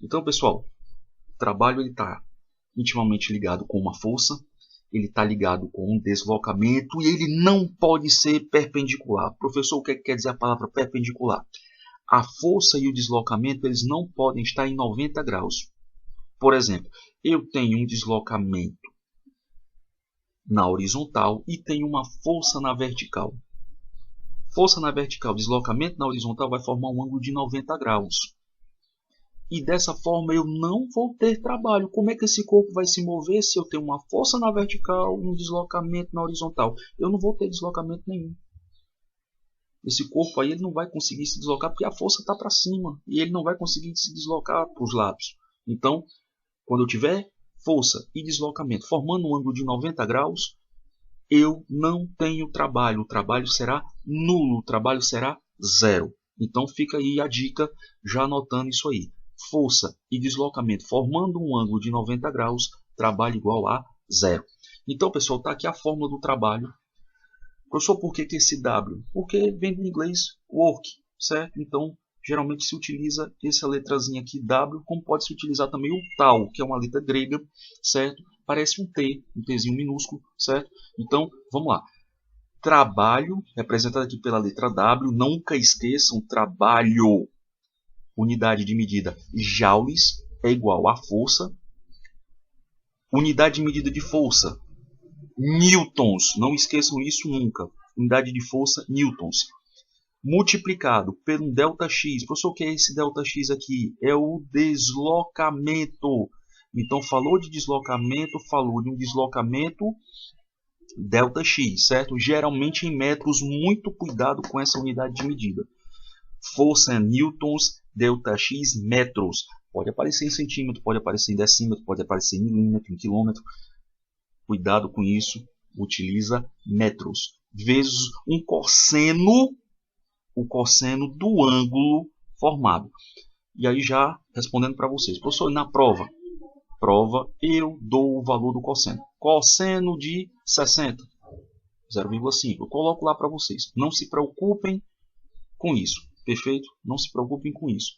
Então, pessoal, o trabalho está intimamente ligado com uma força, ele está ligado com um deslocamento e ele não pode ser perpendicular. Professor, o que quer dizer a palavra perpendicular? A força e o deslocamento eles não podem estar em 90 graus. Por exemplo, eu tenho um deslocamento na horizontal e tenho uma força na vertical. Força na vertical, deslocamento na horizontal vai formar um ângulo de 90 graus. E dessa forma eu não vou ter trabalho. Como é que esse corpo vai se mover se eu tenho uma força na vertical e um deslocamento na horizontal? Eu não vou ter deslocamento nenhum. Esse corpo aí ele não vai conseguir se deslocar porque a força está para cima. E ele não vai conseguir se deslocar para os lados. Então, quando eu tiver força e deslocamento formando um ângulo de 90 graus, eu não tenho trabalho. O trabalho será nulo. O trabalho será zero. Então fica aí a dica, já anotando isso aí. Força e deslocamento formando um ângulo de 90 graus, trabalho igual a zero. Então, pessoal, está aqui a fórmula do trabalho. Professor, por que esse W? Porque vem do inglês work, certo? Então, geralmente se utiliza essa letrazinha aqui, W, como pode se utilizar também o tal, que é uma letra grega, certo? Parece um T, um Tzinho minúsculo, certo? Então, vamos lá. Trabalho, representado aqui pela letra W, nunca esqueçam, trabalho. Unidade de medida joules é igual a força. Unidade de medida de força, newtons. Não esqueçam isso nunca. Unidade de força, newtons. Multiplicado por um ΔX. Professor, o que é esse ΔX aqui? É o deslocamento. Então, falou de deslocamento, falou de um deslocamento ΔX, certo? Geralmente em metros, muito cuidado com essa unidade de medida. Força é newtons, ΔX metros. Pode aparecer em centímetro, pode aparecer em decímetro, pode aparecer em milímetro, em quilômetro. Cuidado com isso. Utiliza metros. Vezes um cosseno, o cosseno do ângulo formado. E aí já respondendo para vocês. Professor, na prova eu dou o valor do cosseno. Cosseno de 60, 0,5. Eu coloco lá para vocês. Não se preocupem com isso. Perfeito? Não se preocupem com isso.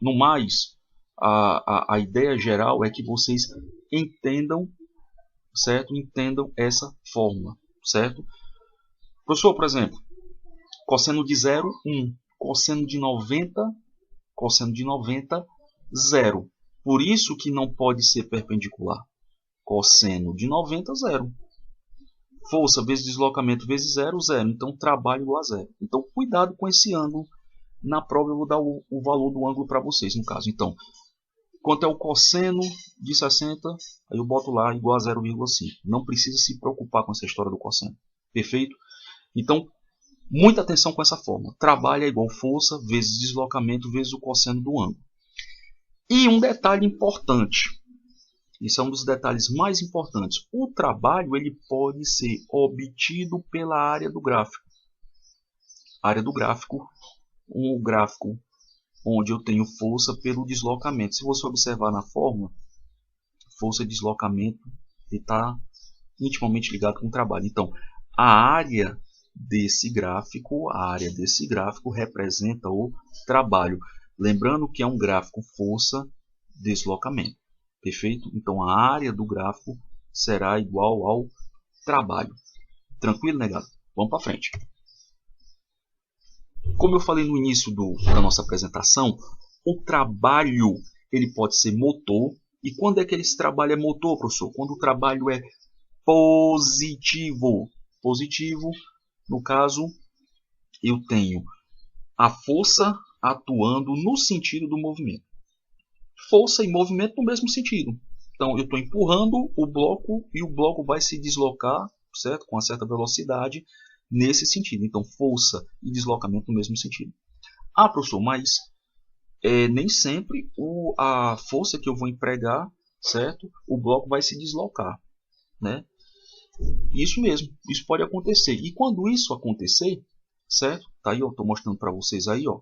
No mais, a ideia geral é que vocês entendam, certo? Entendam essa fórmula, certo? Professor, por exemplo, cosseno de 0, 1. Cosseno de 90, 0. Por isso que não pode ser perpendicular. Cosseno de 90, 0. Força vezes deslocamento vezes 0, 0. Então, trabalho igual a 0. Então, cuidado com esse ângulo. Na prova, eu vou dar o valor do ângulo para vocês, no caso. Então, quanto é o cosseno de 60? Aí eu boto lá igual a 0,5. Não precisa se preocupar com essa história do cosseno. Perfeito? Então, muita atenção com essa fórmula. Trabalho é igual força vezes deslocamento vezes o cosseno do ângulo. E um detalhe importante. Isso é um dos detalhes mais importantes. O trabalho ele pode ser obtido pela área do gráfico. Área do gráfico, um gráfico onde eu tenho força pelo deslocamento. Se você observar na fórmula, força e deslocamento está intimamente ligado com o trabalho. Então, a área desse gráfico representa o trabalho. Lembrando que é um gráfico força-deslocamento. Perfeito? Então, a área do gráfico será igual ao trabalho. Tranquilo, negado? Vamos para frente. Como eu falei no início da nossa apresentação, o trabalho ele pode ser motor. E quando é que esse trabalho é motor, professor? Quando o trabalho é positivo. Positivo, no caso, eu tenho a força atuando no sentido do movimento. Força e movimento no mesmo sentido. Então, eu estou empurrando o bloco e o bloco vai se deslocar, certo? Com uma certa velocidade nesse sentido. Então, força e deslocamento no mesmo sentido. Ah, professor, mas nem sempre a força que eu vou empregar, certo? O bloco vai se deslocar, né? Isso mesmo, isso pode acontecer. E quando isso acontecer, certo? Tá aí, eu estou mostrando para vocês aí, ó.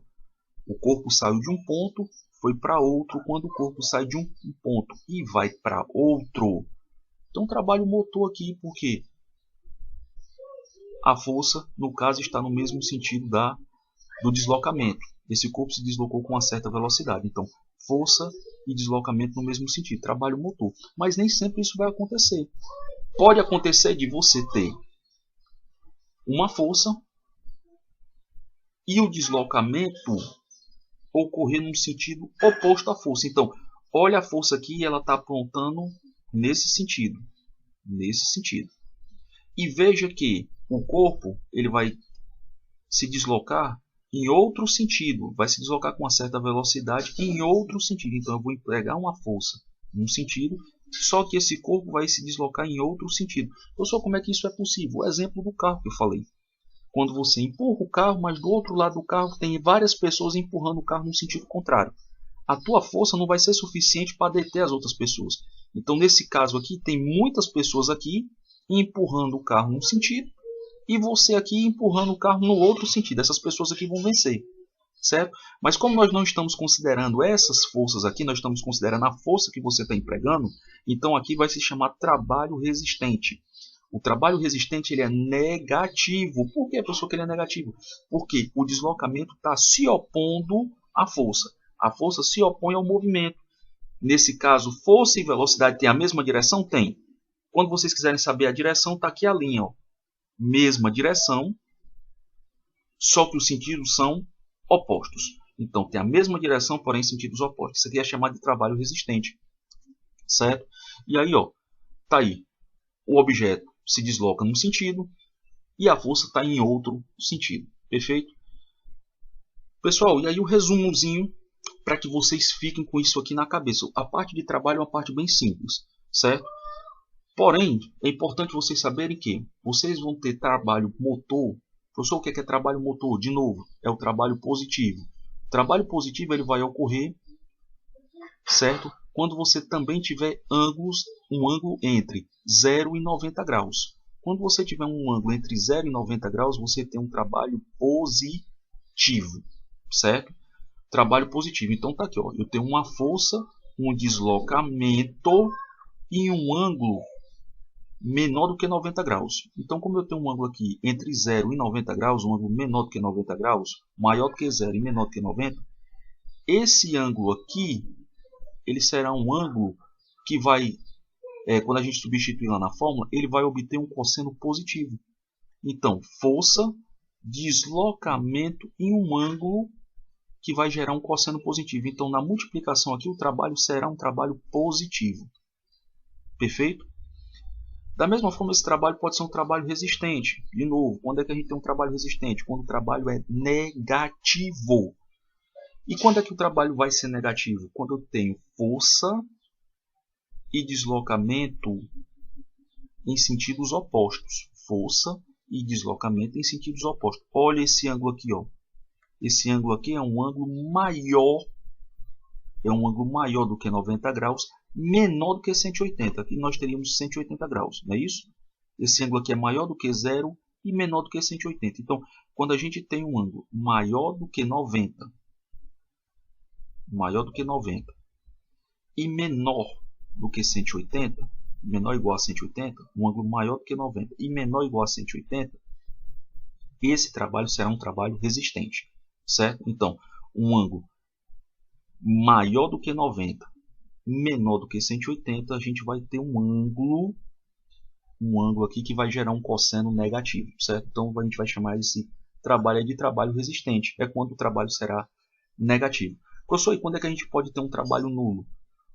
O corpo saiu de um ponto, foi para outro. Quando o corpo sai de um ponto e vai para outro, então trabalho motor aqui, porque a força, no caso, está no mesmo sentido do deslocamento. esse corpo se deslocou com uma certa velocidade. Então, força e deslocamento no mesmo sentido, trabalho motor. Mas nem sempre isso vai acontecer. Pode acontecer de você ter uma força e o deslocamento ocorrer num sentido oposto à força. Então, olha a força aqui, ela está apontando nesse sentido. Nesse sentido. E veja que o corpo ele vai se deslocar em outro sentido. Vai se deslocar com uma certa velocidade em outro sentido. Então, eu vou empregar uma força num sentido, só que esse corpo vai se deslocar em outro sentido. Professor, como é que isso é possível? O exemplo do carro que eu falei. Quando você empurra o carro, mas do outro lado do carro tem várias pessoas empurrando o carro no sentido contrário. A tua força não vai ser suficiente para deter as outras pessoas. Então, nesse caso aqui, tem muitas pessoas aqui empurrando o carro num sentido e você aqui empurrando o carro no outro sentido. Essas pessoas aqui vão vencer, certo? Mas como nós não estamos considerando essas forças aqui, nós estamos considerando a força que você está empregando, então aqui vai se chamar trabalho resistente. O trabalho resistente ele é negativo. Por que, professor, que ele é negativo? Porque o deslocamento está se opondo à força. A força se opõe ao movimento. Nesse caso, força e velocidade têm a mesma direção? Tem. Quando vocês quiserem saber a direção, está aqui a linha. Ó. Mesma direção, só que os sentidos são opostos. Então, tem a mesma direção, porém sentidos opostos. Isso aqui é chamado de trabalho resistente. Certo? E aí, ó, tá aí. O objeto se desloca num sentido e a força está em outro sentido. Perfeito? Pessoal, e aí o resumozinho para que vocês fiquem com isso aqui na cabeça. A parte de trabalho é uma parte bem simples, certo? Porém, é importante vocês saberem que vocês vão ter trabalho motor. Professor, o que é trabalho motor? De novo, é o trabalho positivo. O trabalho positivo ele vai ocorrer, certo? Quando você também tiver ângulos, um ângulo entre 0 e 90 graus. Quando você tiver um ângulo entre 0 e 90 graus, você tem um trabalho positivo, certo? Trabalho positivo. Então tá aqui, ó. Eu tenho uma força, um deslocamento e um ângulo menor do que 90 graus. Então, como eu tenho um ângulo aqui entre 0 e 90 graus, um ângulo menor do que 90 graus, maior do que 0 e menor do que 90, esse ângulo aqui, ele será um ângulo que vai, quando a gente substituir lá na fórmula, ele vai obter um cosseno positivo. Então, força, deslocamento e um ângulo que vai gerar um cosseno positivo. Então, na multiplicação aqui, o trabalho será um trabalho positivo. Perfeito? Da mesma forma, esse trabalho pode ser um trabalho resistente. De novo, quando é que a gente tem um trabalho resistente? Quando o trabalho é negativo. E quando é que o trabalho vai ser negativo? Quando eu tenho força e deslocamento em sentidos opostos. Força e deslocamento em sentidos opostos. Olha esse ângulo aqui, ó. Esse ângulo aqui é um ângulo maior. É um ângulo maior do que 90 graus, menor do que 180. Aqui nós teríamos 180 graus, não é isso? Esse ângulo aqui é maior do que 0 e menor do que 180. Então, quando a gente tem um ângulo maior do que 90, e menor do que 180, menor ou igual a 180, um ângulo maior do que 90 e menor ou igual a 180, esse trabalho será um trabalho resistente, certo? Então, um ângulo maior do que 90, menor do que 180, a gente vai ter um ângulo aqui que vai gerar um cosseno negativo, certo? Então a gente vai chamar esse trabalho de trabalho resistente, é quando o trabalho será negativo. Professor, e quando é que a gente pode ter um trabalho nulo?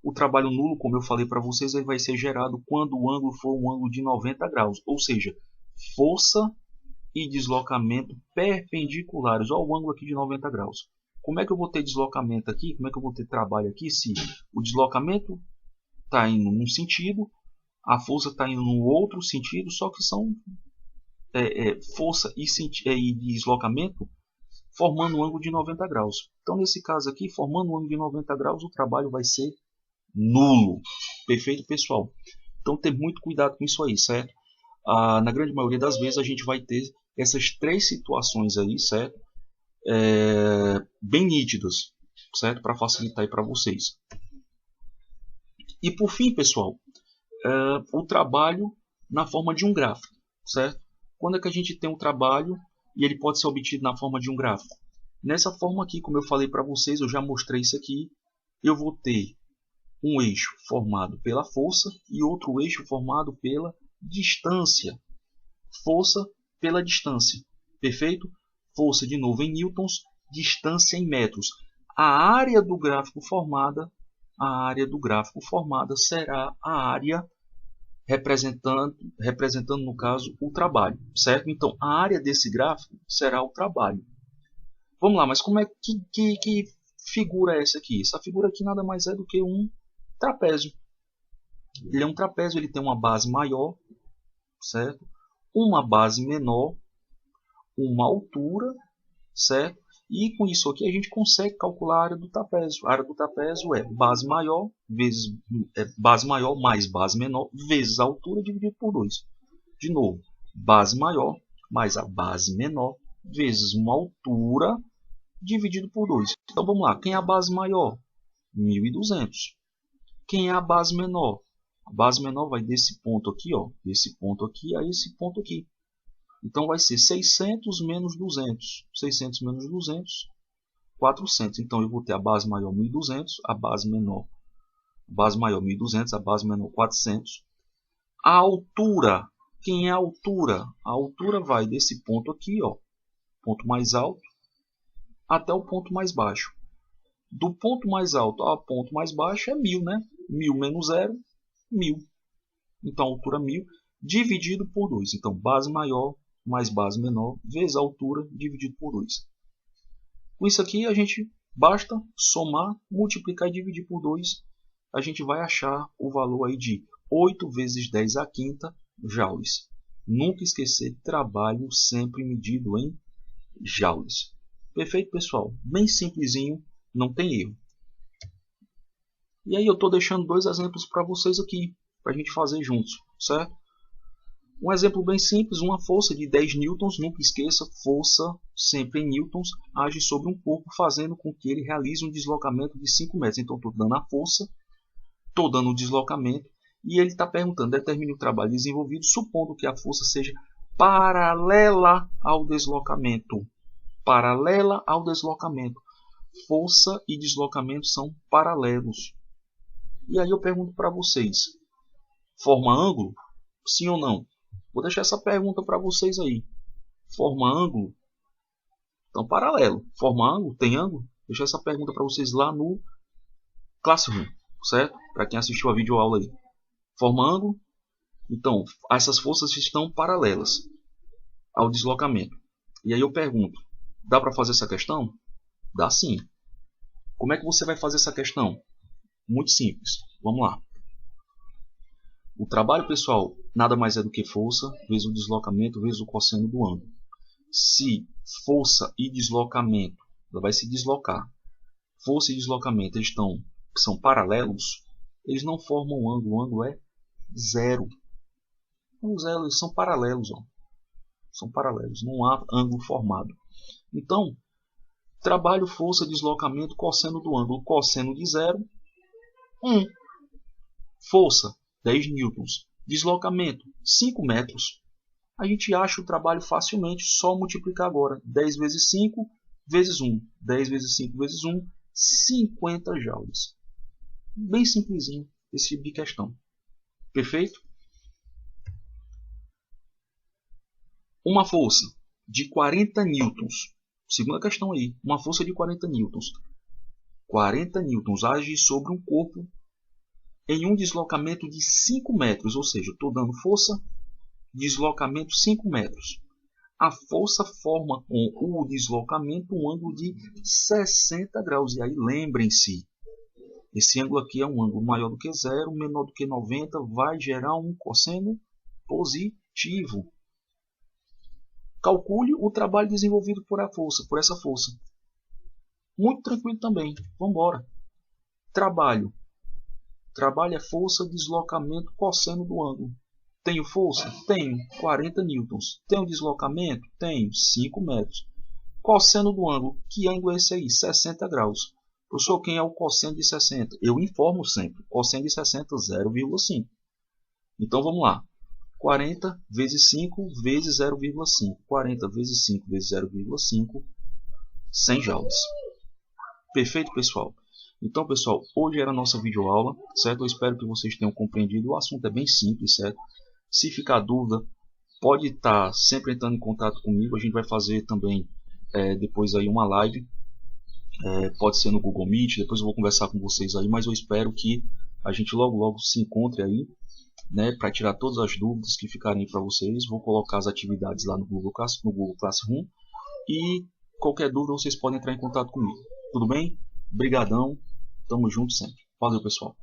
O trabalho nulo, como eu falei para vocês, ele vai ser gerado quando o ângulo for um ângulo de 90 graus, ou seja, força e deslocamento perpendiculares ao ângulo aqui de 90 graus. Como é que eu vou ter deslocamento aqui? Como é que eu vou ter trabalho aqui se o deslocamento está indo num sentido, a força está indo no outro sentido, só que são força e deslocamento formando um ângulo de 90 graus. Então, nesse caso aqui, formando um ângulo de 90 graus, o trabalho vai ser nulo. Perfeito, pessoal? Então, ter muito cuidado com isso aí, certo? Na grande maioria das vezes, a gente vai ter essas três situações aí, certo? Bem nítidas, certo? Para facilitar aí para vocês. E por fim, pessoal, o trabalho na forma de um gráfico, certo? Quando é que a gente tem um trabalho e ele pode ser obtido na forma de um gráfico? Nessa forma aqui, como eu falei para vocês, eu já mostrei isso aqui, eu vou ter um eixo formado pela força e outro eixo formado pela distância. Força pela distância. Perfeito? Força de novo em newtons, distância em metros. A área do gráfico formada será a área representando no caso o trabalho, certo? Então a área desse gráfico será o trabalho. Vamos lá, mas como é que figura é essa aqui? Essa figura aqui nada mais é do que um trapézio. Ele é um trapézio, ele tem uma base maior, certo? Uma base menor, uma altura, certo? E com isso aqui a gente consegue calcular a área do trapézio. A área do trapézio é base maior mais base menor vezes a altura dividido por 2. De novo, base maior mais a base menor vezes uma altura dividido por 2. Então vamos lá, quem é a base maior? 1.200. Quem é a base menor? A base menor vai desse ponto aqui, ó, desse ponto aqui a esse ponto aqui. Então vai ser 600 menos 200. 600 menos 200, 400. Então eu vou ter a base maior 1.200, a base maior 1.200, a base menor 400. A altura, quem é a altura? A altura vai desse ponto aqui, ó, ponto mais alto, até o ponto mais baixo. Do ponto mais alto ao ponto mais baixo é 1.000, né? 1.000 menos 0, 1.000. Então, a altura 1.000 dividido por 2. Então, base maior mais base menor vezes a altura dividido por 2. Com isso aqui, a gente basta somar, multiplicar e dividir por 2. A gente vai achar o valor aí de 8 vezes 10 à quinta joules. Nunca esquecer, trabalho sempre medido em joules. Perfeito, pessoal? Bem simplesinho, não tem erro. E aí eu estou deixando dois exemplos para vocês aqui, para a gente fazer juntos, certo? Um exemplo bem simples, uma força de 10 newtons, nunca esqueça, força sempre em newtons, age sobre um corpo fazendo com que ele realize um deslocamento de 5 metros. Então estou dando a força, estou dando o deslocamento, e ele está perguntando, determine o trabalho desenvolvido, supondo que a força seja paralela ao deslocamento. Paralela ao deslocamento. Força e deslocamento são paralelos. E aí eu pergunto para vocês, forma ângulo? Sim ou não? Vou deixar essa pergunta para vocês aí. Forma ângulo? Então, paralelo. Forma ângulo? Tem ângulo? Deixa essa pergunta para vocês lá no Classroom, certo? Para quem assistiu a videoaula aí. Forma ângulo? Então, essas forças estão paralelas ao deslocamento. E aí eu pergunto, dá para fazer essa questão? Dá sim. Como é que você vai fazer essa questão? Muito simples. Vamos lá. O trabalho, pessoal, nada mais é do que força vezes o deslocamento vezes o cosseno do ângulo. Se força e deslocamento, ela vai se deslocar. Força e deslocamento são paralelos, eles não formam um ângulo. O ângulo é zero. Eles são paralelos. Ó. São paralelos, não há ângulo formado. Então, trabalho, força, deslocamento, cosseno do ângulo. Cosseno de zero, 1. Força, 10 newtons. Deslocamento, 5 metros. A gente acha o trabalho facilmente, só multiplicar agora. 10 vezes 5 vezes 1. 10 vezes 5 vezes 1, 50 joules. Bem simplesinho esse tipo de questão. Perfeito? Uma força de 40 newtons. Segunda questão aí. Uma força de 40 newtons. 40 newtons age sobre um corpo em um deslocamento de 5 metros. Ou seja, estou dando força, deslocamento 5 metros. A força forma com o deslocamento um ângulo de 60 graus. E aí lembrem-se, esse ângulo aqui é um ângulo maior do que zero, menor do que 90, vai gerar um cosseno positivo. Calcule o trabalho desenvolvido por essa força. Muito tranquilo também. Vamos embora. Trabalho. Trabalho é força, deslocamento, cosseno do ângulo. Tenho força? Tenho 40 newtons. Tenho deslocamento? Tenho 5 metros. Cosseno do ângulo. Que ângulo é esse aí? 60 graus. Professor, quem é o cosseno de 60? Eu informo sempre. Cosseno de 60, 0,5. Então vamos lá. 40 vezes 5 vezes 0,5. 40 vezes 5 vezes 0,5. sem jaulas. Perfeito, pessoal? Então, pessoal, hoje era a nossa videoaula, certo? Eu espero que vocês tenham compreendido. O assunto é bem simples, certo? Se ficar dúvida, pode estar sempre entrando em contato comigo. A gente vai fazer também depois aí uma live. Pode ser no Google Meet, depois eu vou conversar com vocês aí, mas eu espero que a gente logo se encontre aí, né, para tirar todas as dúvidas que ficarem para vocês. Vou colocar as atividades lá no Google Classroom e qualquer dúvida vocês podem entrar em contato comigo. Tudo bem? Brigadão, tamo junto sempre. Valeu, pessoal.